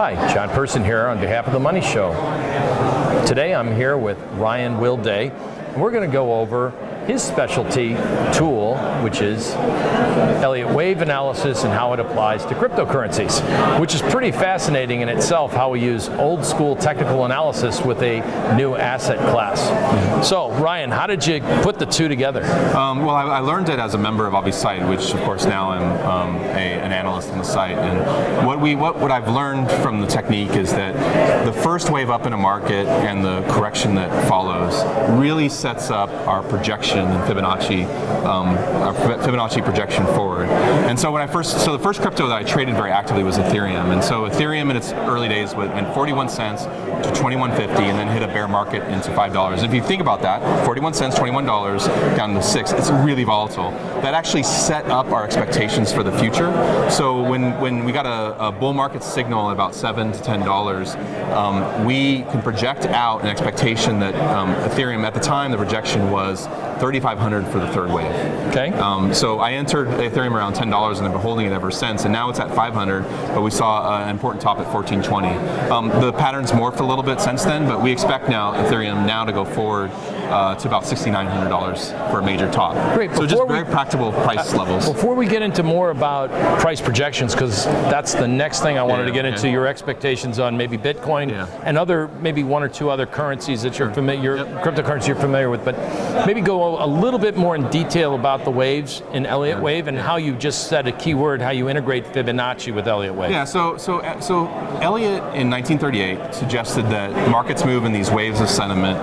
Hi, John Person here on behalf of The Money Show. Today I'm here with Ryan Wilday, and we're going to go over his specialty tool, which is Elliott Wave Analysis and how it applies to cryptocurrencies, which is pretty fascinating in itself, how we use old school technical analysis with a new asset class. So, Ryan, how did you put the two together? Well, I learned it as a member of Avi's site, which of course now I'm an analyst on the site. And what I've learned from the technique is that the first wave up in a market and the correction that follows really sets up our projection and Fibonacci projection forward. And so the first crypto that I traded very actively was Ethereum. And so Ethereum in its early days went 41 cents to 21.50 and then hit a bear market into $5. If you think about that, 41 cents, $21 down to 6, it's really volatile. That actually set up our expectations for the future. So when we got a bull market signal at about $7 to $10, we can project out an expectation that Ethereum, at the time the projection was 3,500 for the third wave. Okay. So I entered Ethereum around $10 and I've been holding it ever since, and now it's at 500, but we saw an important top at 1420. The pattern's morphed a little bit since then, but we expect now Ethereum now to go forward to about $6,900 for a major top. Great. So just very practical price levels. Before we get into more about price projections, because that's the next thing I wanted to get into, your expectations on maybe Bitcoin and other, maybe one or two other currencies that you're familiar, cryptocurrency you're familiar with, but maybe go a little bit more in detail about the waves in Elliott Wave and how you just said a key word, how you integrate Fibonacci with Elliott Wave. Yeah, so Elliott in 1938 suggested that markets move in these waves of sentiment.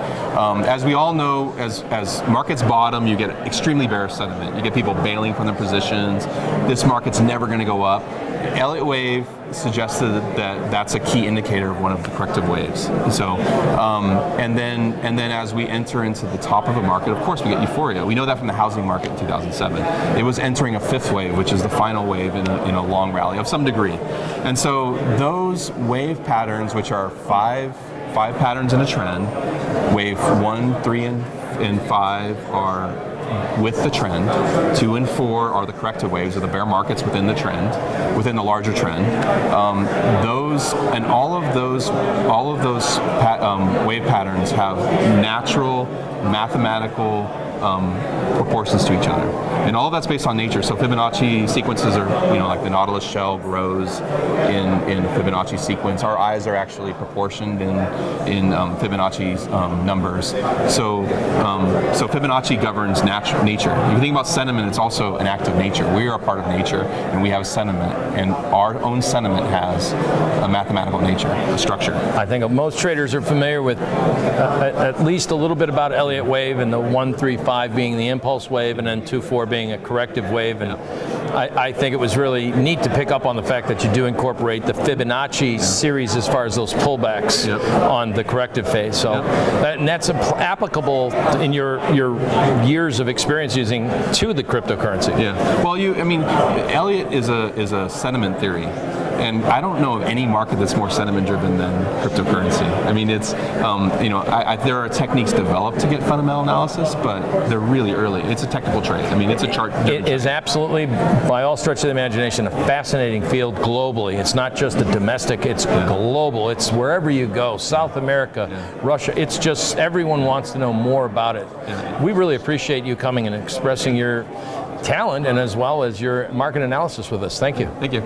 As we all know, as markets bottom, you get extremely bearish sentiment. You get people bailing from their positions. This market's never going to go up. Elliott Wave suggested that that's a key indicator of one of the corrective waves. So, and then as we enter into the top of a market, of course we get euphoria. We know that from the housing market in 2007. It was entering a fifth wave, which is the final wave in a long rally of some degree. And so those wave patterns, which are five patterns in a trend, wave 1, 3, and 5 are with the trend. 2 and 4 are the corrective waves, or the bear markets within the trend, within the larger trend. All of those wave patterns have natural mathematical proportions to each other, and all of that's based on nature. So Fibonacci sequences are, like the Nautilus shell grows in Fibonacci sequence. Our eyes are actually proportioned in Fibonacci's numbers. So Fibonacci governs nature. If you think about sentiment, it's also an act of nature. We are a part of nature, and we have sentiment, and our own sentiment has a mathematical nature, a structure. I think most traders are familiar with at least a little bit about Elliott Wave, and the 1, 3, 5 being the impulse wave, and then 2, 4 being a corrective wave. And I think it was really neat to pick up on the fact that you do incorporate the Fibonacci series as far as those pullbacks on the corrective phase. So that's applicable in your years of experience using to the cryptocurrency. Yeah. Well, Elliott is a sentiment theory. And I don't know of any market that's more sentiment-driven than cryptocurrency. It's, there are techniques developed to get fundamental analysis, but they're really early. It's a technical trade. It's a chart. It is absolutely, by all stretch of the imagination, a fascinating field globally. It's not just a domestic, it's global. It's wherever you go, South America, Russia. It's just, everyone wants to know more about it. We really appreciate you coming and expressing your talent and as well as your market analysis with us. Thank you. Thank you.